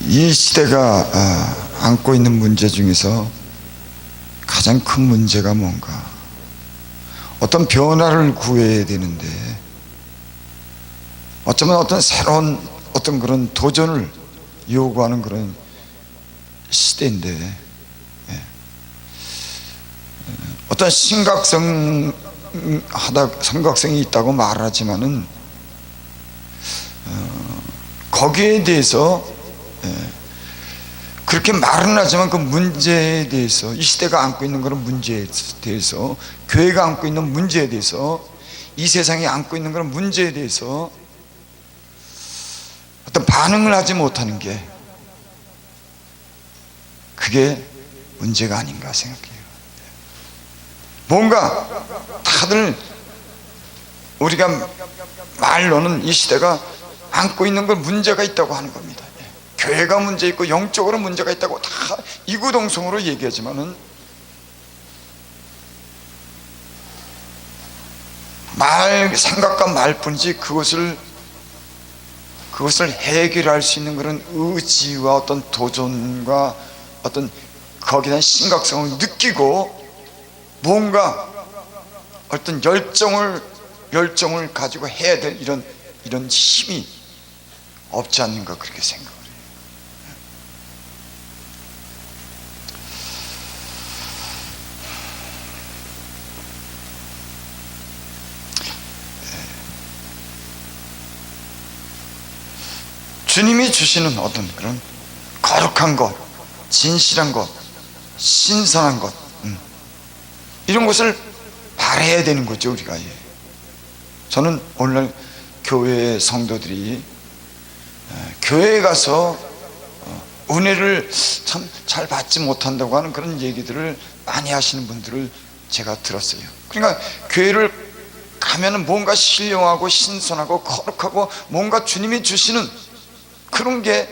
이 시대가 안고 있는 문제 중에서 가장 큰 문제가 뭔가, 어떤 변화를 구해야 되는데 어쩌면 어떤 새로운 어떤 그런 도전을 요구하는 그런 시대인데, 어떤 심각성이 있다고 말하지만은 거기에 대해서 그렇게 말은 하지만 그 문제에 대해서, 이 시대가 안고 있는 그런 문제에 대해서, 교회가 안고 있는 문제에 대해서, 이 세상이 안고 있는 그런 문제에 대해서 어떤 반응을 하지 못하는 게, 그게 문제가 아닌가 생각해요. 뭔가 다들 우리가 말로는 이 시대가 안고 있는 건 문제가 있다고 하는 겁니다. 교회가 문제 있고 영적으로 문제가 있다고 다 이구동성으로 얘기하지만은, 생각과 말뿐이지 그것을 해결할 수 있는 그런 의지와 어떤 도전과 어떤 거기에 대한 심각성을 느끼고 뭔가 어떤 열정을 가지고 해야 될 이런 힘이 없지 않는가, 그렇게 생각을 해요. 주님이 주시는 어떤 그런 거룩한 것, 진실한 것, 신선한 것, 이런 것을 바라야 되는 거죠, 우리가. 저는 오늘날 교회 성도들이 교회에 가서 은혜를 참 잘 받지 못한다고 하는 그런 얘기들을 많이 하시는 분들을 제가 들었어요. 그러니까 교회를 가면은 뭔가 신령하고 신선하고 거룩하고 뭔가 주님이 주시는 그런 게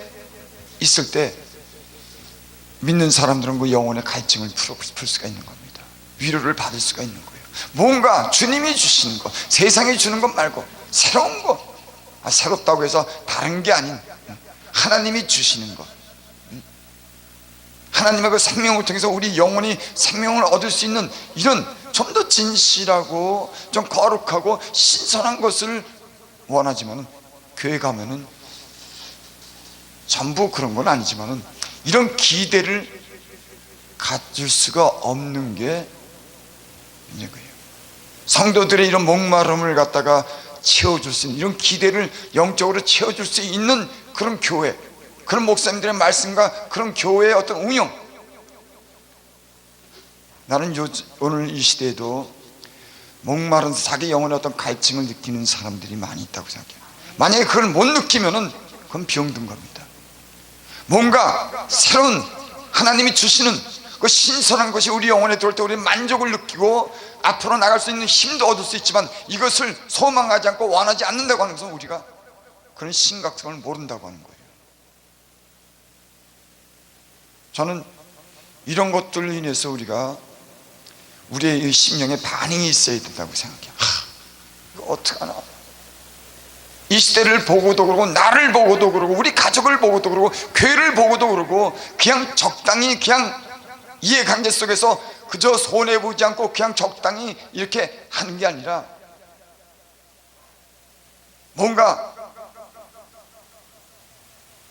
있을 때 믿는 사람들은 그 영혼의 갈증을 풀 수가 있는 겁니다. 위로를 받을 수가 있는 거예요. 뭔가 주님이 주시는 것, 세상이 주는 것 말고 새로운 것, 새롭다고 해서 다른 게 아닌 하나님이 주시는 것, 하나님의 그 생명을 통해서 우리 영혼이 생명을 얻을 수 있는 이런 좀 더 진실하고 좀 거룩하고 신선한 것을 원하지만은, 교회 가면은 전부 그런 건 아니지만은 이런 기대를 가질 수가 없는 게 있는 거예요. 성도들의 이런 목마름을 갖다가 채워줄 수 있는, 이런 기대를 영적으로 채워줄 수 있는 그런 교회, 그런 목사님들의 말씀과 그런 교회의 어떤 운영, 나는 오늘 이 시대에도 목마른 자기 영혼의 어떤 갈증을 느끼는 사람들이 많이 있다고 생각해요. 만약에 그걸 못 느끼면은 그건 병든 겁니다. 뭔가 새로운 하나님이 주시는 그 신선한 것이 우리 영혼에 들어올 때 우리 만족을 느끼고 앞으로 나갈 수 있는 힘도 얻을 수 있지만, 이것을 소망하지 않고 원하지 않는다고 하는 것은 우리가 그런 심각성을 모른다고 하는 거예요. 저는 이런 것들로 인해서 우리의 심령에 반응이 있어야 된다고 생각해요. 이거 어떡하나, 이 시대를 보고도 그러고, 나를 보고도 그러고, 우리 가족을 보고도 그러고, 교회를 보고도 그러고, 그냥 적당히 그냥 이해관계 속에서 그저 손해보지 않고 그냥 적당히 이렇게 하는 게 아니라, 뭔가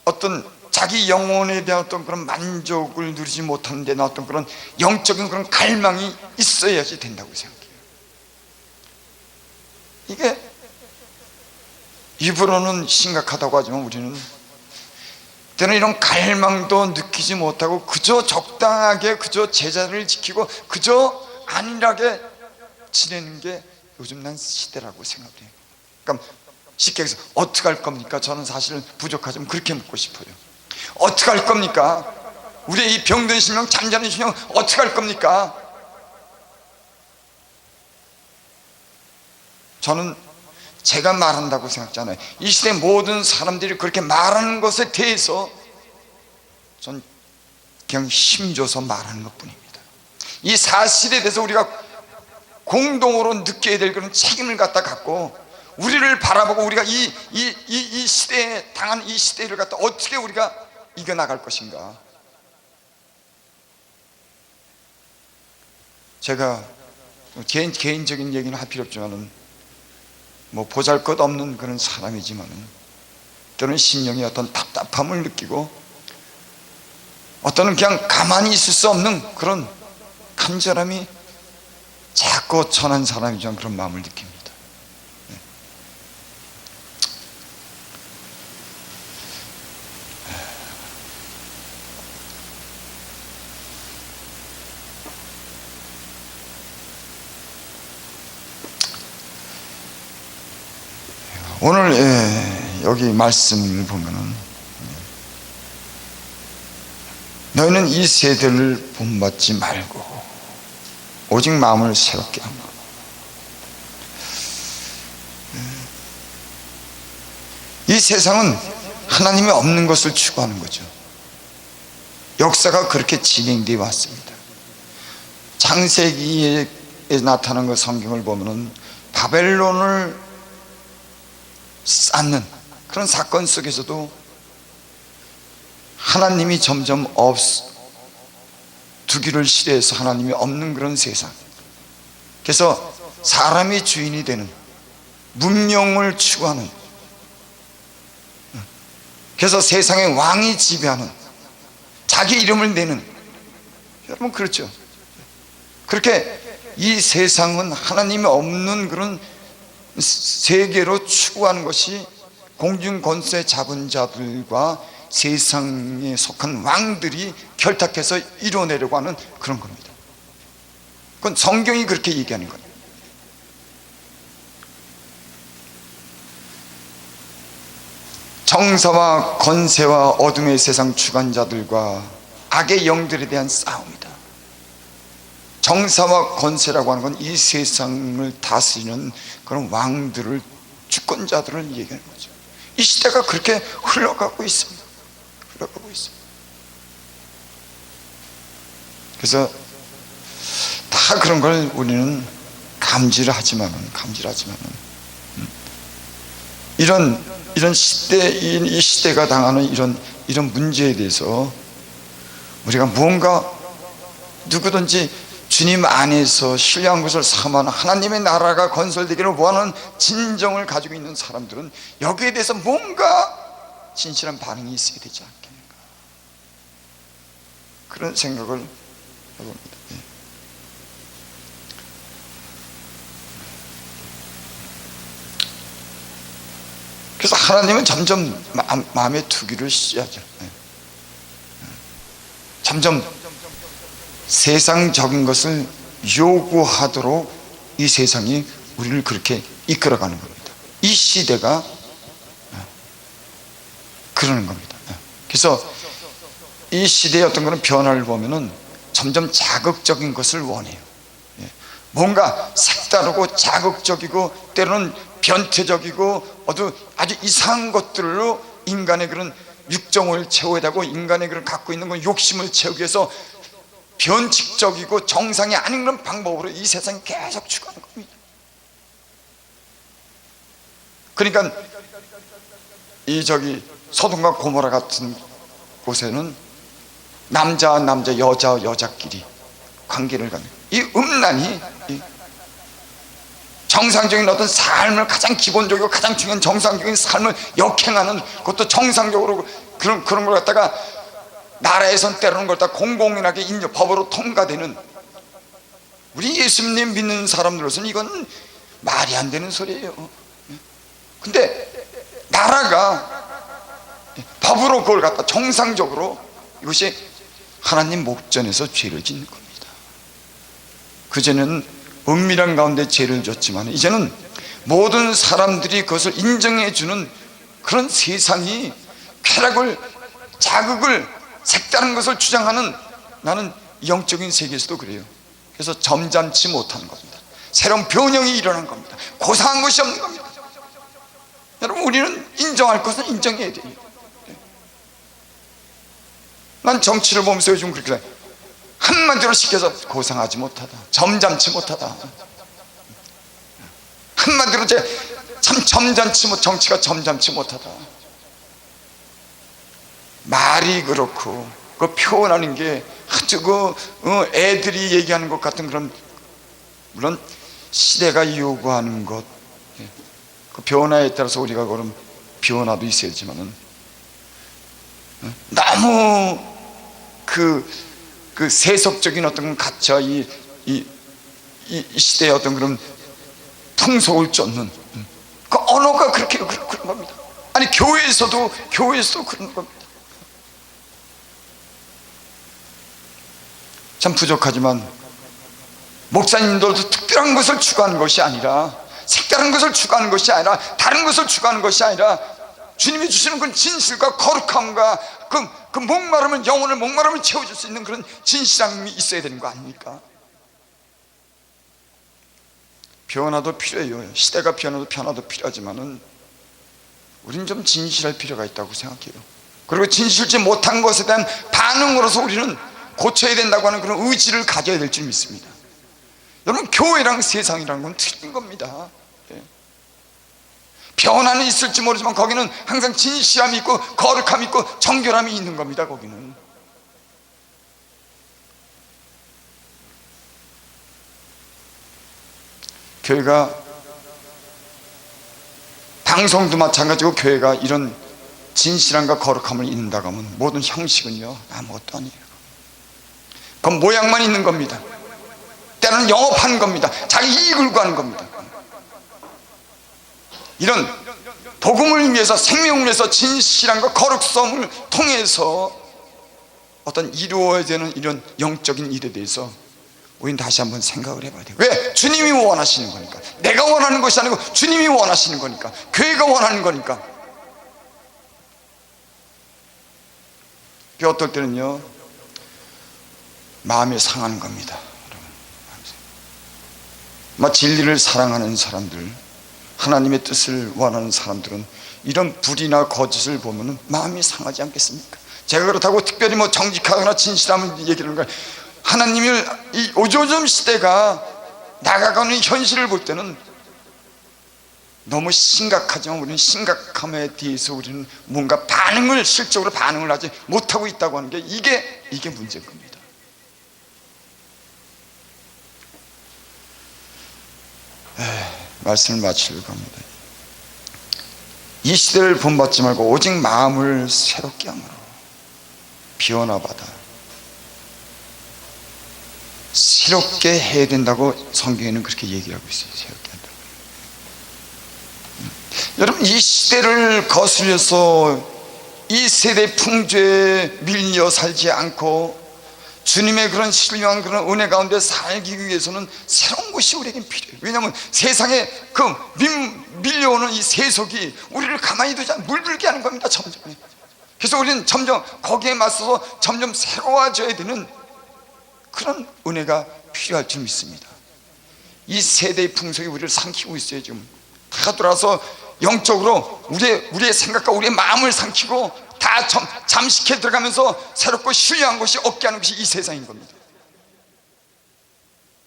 어떤 자기 영혼에 대한 어떤 그런 만족을 누리지 못하는 데는 어떤 그런 영적인 그런 갈망이 있어야지 된다고 생각해요. 이게 입으로는 심각하다고 하지만 우리는 때는 이런 갈망도 느끼지 못하고 그저 적당하게 그저 제자를 지키고 그저 안일하게 지내는 게 요즘 난 시대라고 생각해요. 그러니까 쉽게 해서 어떻게 할 겁니까? 저는 사실 부족하지만 그렇게 묻고 싶어요. 어떻게 할 겁니까? 우리의 이 병든 심령, 잠자는 심령 어떻게 할 겁니까? 저는 제가 말한다고 생각하지 않아요. 이 시대 모든 사람들이 그렇게 말하는 것에 대해서 전 그냥 힘줘서 말하는 것 뿐입니다. 이 사실에 대해서 우리가 공동으로 느껴야 될 그런 책임을 갖고 우리를 바라보고, 우리가 이 시대에 당한 이 시대를 갖다 어떻게 우리가 이겨나갈 것인가? 제가 개인적인 얘기는 할 필요 없지만은 뭐 보잘것없는 그런 사람이지만은 때로는 심령에 어떤 답답함을 느끼고 어떠는 그냥 가만히 있을 수 없는 그런 간절함이 자꾸 전한 사람이지만 그런 마음을 느낍니다. 오늘 여기 말씀을 보면은 너희는 이 세대를 본받지 말고 오직 마음을 새롭게 하라. 이 세상은 하나님이 없는 것을 추구하는 거죠. 역사가 그렇게 진행되어 왔습니다. 창세기에 나타난 그 성경을 보면은 바벨론을 쌓는 그런 사건 속에서도 하나님이 점점 두기를 싫어해서 하나님이 없는 그런 세상, 그래서 사람이 주인이 되는 문명을 추구하는, 그래서 세상의 왕이 지배하는, 자기 이름을 내는, 여러분 그렇죠? 그렇게 이 세상은 하나님이 없는 그런 세계로 추구하는 것이 공중 권세 잡은 자들과 세상에 속한 왕들이 결탁해서 이뤄내려고 하는 그런 겁니다. 그건 성경이 그렇게 얘기하는 거예요. 정사와 권세와 어둠의 세상 주관자들과 악의 영들에 대한 싸움이다. 정사와 권세라고 하는 건 이 세상을 다스리는 그런 왕들을, 주권자들을 얘기하는 거죠. 이 시대가 그렇게 흘러가고 있습니다. 흘러가고 있습니다. 그래서 다 그런 걸 우리는 감지를 하지만은 이런 시대, 이 시대가 당하는 이런 문제에 대해서 우리가 무언가 누구든지 주님 안에서 신뢰한 것을 삼아 하나님의 나라가 건설되기를 원하는 진정을 가지고 있는 사람들은 여기에 대해서 뭔가 진실한 반응이 있어야 되지 않겠는가, 그런 생각을 해봅니다. 그래서 하나님은 점점 마음에 두기를 시작하죠. 점점 세상적인 것을 요구하도록 이 세상이 우리를 그렇게 이끌어가는 겁니다. 이 시대가 그러는 겁니다. 그래서 이 시대의 어떤 그런 변화를 보면은 점점 자극적인 것을 원해요. 뭔가 색다르고 자극적이고 때로는 변태적이고 아주 이상한 것들로 인간의 그런 육정을 채워야 되고 인간의 그런 갖고 있는 건 욕심을 채우기 위해서 변칙적이고 정상이 아닌 그런 방법으로 이 세상이 계속 추구하는 겁니다. 그러니까 소돔과 고모라 같은 곳에는 남자와 남자, 여자와 여자끼리 관계를 갖는 이 음란이 정상적인 어떤 삶을, 가장 기본적이고 가장 중요한 정상적인 삶을 역행하는, 그것도 정상적으로 그런 걸 갖다가 나라에선 때로는 걸 다 공공연하게 법으로 통과되는, 우리 예수님 믿는 사람들로서는 이건 말이 안 되는 소리예요. 근데 나라가 법으로 그걸 갖다 정상적으로, 이것이 하나님 목전에서 죄를 짓는 겁니다. 그전에는 은밀한 가운데 죄를 졌지만 이제는 모든 사람들이 그것을 인정해주는 그런 세상이, 쾌락을, 자극을, 색다른 것을 주장하는, 나는 영적인 세계에서도 그래요. 그래서 점잖지 못하는 겁니다. 새로운 변형이 일어난 겁니다. 고상한 것이 없는 겁니다. 여러분, 우리는 인정할 것은 인정해야 돼요. 난 정치를 보면서 요즘 그렇게 해요. 한마디로 시켜서 고상하지 못하다, 점잖지 못하다. 한마디로 정치가 점잖지 못하다. 말이 그렇고 그 표현하는 게 아주 애들이 얘기하는 것 같은 그런, 물론 시대가 요구하는 것, 그 변화에 따라서 우리가 그런 변화도 있어야지만은 너무 그 세속적인 어떤 가치와 이 시대의 어떤 그런 풍속을 쫓는 그 언어가 그렇게 그런 겁니다. 아니 교회에서도 그런 겁니다. 참 부족하지만 목사님들도 특별한 것을 추구하는 것이 아니라, 색다른 것을 추구하는 것이 아니라, 다른 것을 추구하는 것이 아니라 주님이 주시는 그 진실과 거룩함과 그 목마름을, 영혼을 목마름을 채워줄 수 있는 그런 진실함이 있어야 되는 거 아닙니까? 변화도 필요해요. 시대가 변화도 필요하지만은 우리는 좀 진실할 필요가 있다고 생각해요. 그리고 진실지 못한 것에 대한 반응으로서 우리는 고쳐야 된다고 하는 그런 의지를 가져야 될 줄 믿습니다. 여러분, 교회랑 세상이라는 건 틀린 겁니다. 변화는 있을지 모르지만 거기는 항상 진실함이 있고 거룩함이 있고 정결함이 있는 겁니다. 거기는 교회가, 방송도 마찬가지고 교회가 이런 진실함과 거룩함을 잃는다고 하면 모든 형식은요 아무것도 아니에요. 그건 모양만 있는 겁니다. 때로는 영업하는 겁니다. 자기 이익을 구하는 겁니다. 이런 복음을 위해서, 생명을 위해서 진실함과 거룩성을 통해서 어떤 이루어야 되는 이런 영적인 일에 대해서 우리는 다시 한번 생각을 해봐야 돼요. 왜? 주님이 원하시는 거니까. 내가 원하는 것이 아니고 주님이 원하시는 거니까, 교회가 원하는 거니까. 어떨 때는요 마음이 상하는 겁니다. 진리를 사랑하는 사람들, 하나님의 뜻을 원하는 사람들은 이런 불의나 거짓을 보면 마음이 상하지 않겠습니까? 제가 그렇다고 특별히 정직하거나 진실함을 얘기하는 거예요. 하나님을, 이 요즘 시대가 나가가는 현실을 볼 때는 너무 심각하지만 우리는 심각함에 대해서 우리는 뭔가 실적으로 반응을 하지 못하고 있다고 하는 게 이게 문제인 겁니다. 말씀을 마치려고 합니다. 이 시대를 본받지 말고 오직 마음을 새롭게 함으로 변화받아 새롭게 해야 된다고 성경에는 그렇게 얘기하고 있어요. 새롭게 한다고. 여러분, 이 시대를 거슬려서 이 세대 풍조에 밀려 살지 않고 주님의 그런 신령한 그런 은혜 가운데 살기 위해서는 새로운 것이 우리에게 필요해요. 왜냐하면 세상에 밀려오는 이 세속이 우리를 가만히 두지 않고 물들게 하는 겁니다. 점점. 그래서 우리는 점점 거기에 맞서서 점점 새로워져야 되는 그런 은혜가 필요할 줄 믿습니다. 이 세대의 풍속이 우리를 삼키고 있어요. 지금 다 돌아서 영적으로 우리의 생각과 우리의 마음을 삼키고 다 잠식해 들어가면서 새롭고 신령한 것이 없게 하는 것이 이 세상인 겁니다.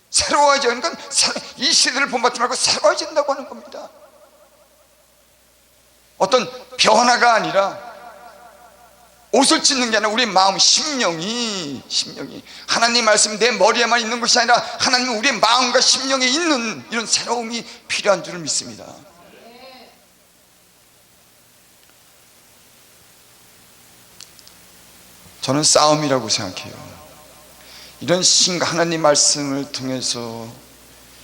새로워져야 하는 건 이 시대를 본받지 말고 새로워진다고 하는 겁니다. 어떤 변화가 아니라 옷을 찢는 게 아니라 우리 마음, 심령이 하나님 말씀이 내 머리에만 있는 것이 아니라 하나님은 우리의 마음과 심령에 있는 이런 새로움이 필요한 줄을 믿습니다. 저는 싸움이라고 생각해요. 이런 하나님 말씀을 통해서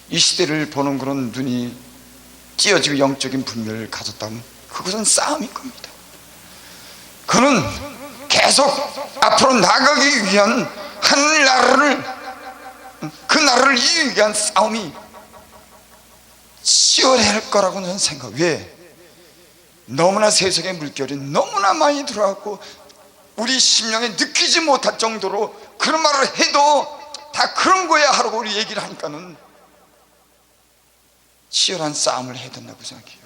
이 시대를 보는 그런 눈이 찌어지고 영적인 분별을 가졌다면 그것은 싸움인 겁니다. 그는 계속 앞으로 나가기 위한 하늘 나라를, 그 나라를 이기기 위한 싸움이 치열해야 할 거라고 저는 생각해요. 왜? 너무나 세속의 물결이 너무나 많이 들어왔고 우리 심령에 느끼지 못할 정도로 그런 말을 해도 다 그런 거야 하라고 우리 얘기를 하니까는 치열한 싸움을 해야 된다고 생각해요.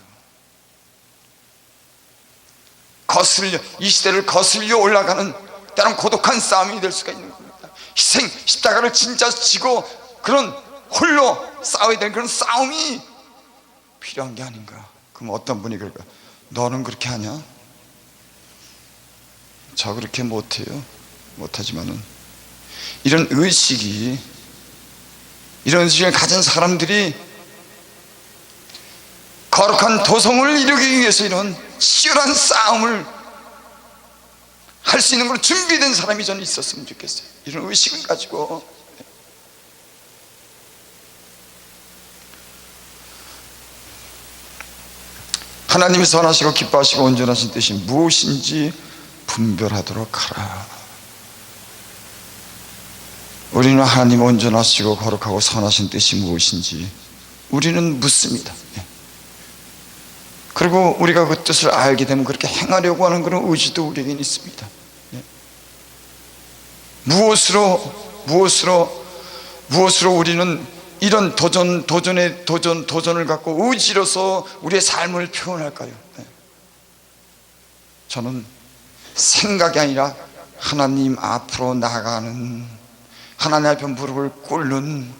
이 시대를 거슬려 올라가는 때론 고독한 싸움이 될 수가 있는 겁니다. 십자가를 진짜 지고 그런 홀로 싸워야 되는 그런 싸움이 필요한 게 아닌가. 그럼 어떤 분이 그럴까? 너는 그렇게 하냐? 저 그렇게 못해요. 못하지만은 이런 의식을 가진 사람들이 거룩한 도성을 이루기 위해서 이런 치열한 싸움을 할 수 있는 걸 준비된 사람이 저는 있었으면 좋겠어요. 이런 의식을 가지고. 하나님이 선하시고 기뻐하시고 온전하신 뜻이 무엇인지 분별하도록 하라. 우리는 하나님 온전하시고 거룩하고 선하신 뜻이 무엇인지 우리는 묻습니다. 그리고 우리가 그 뜻을 알게 되면 그렇게 행하려고 하는 그런 의지도 우리에게는 있습니다. 무엇으로 우리는 이런 도전을 갖고 의지로서 우리의 삶을 표현할까요? 저는 생각이 아니라 하나님 앞으로 나가는, 하나님 앞에 무릎을 꿇는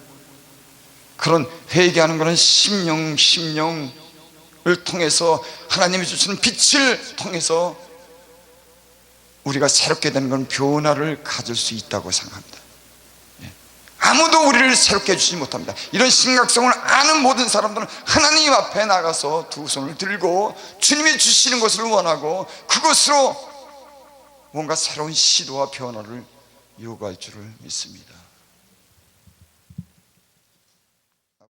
그런 회개하는 그런 심령을 통해서, 하나님이 주시는 빛을 통해서 우리가 새롭게 되는 그런 변화를 가질 수 있다고 생각합니다. 아무도 우리를 새롭게 해주지 못합니다. 이런 심각성을 아는 모든 사람들은 하나님 앞에 나가서 두 손을 들고 주님이 주시는 것을 원하고 그것으로 뭔가 새로운 시도와 변화를 요구할 줄을 믿습니다.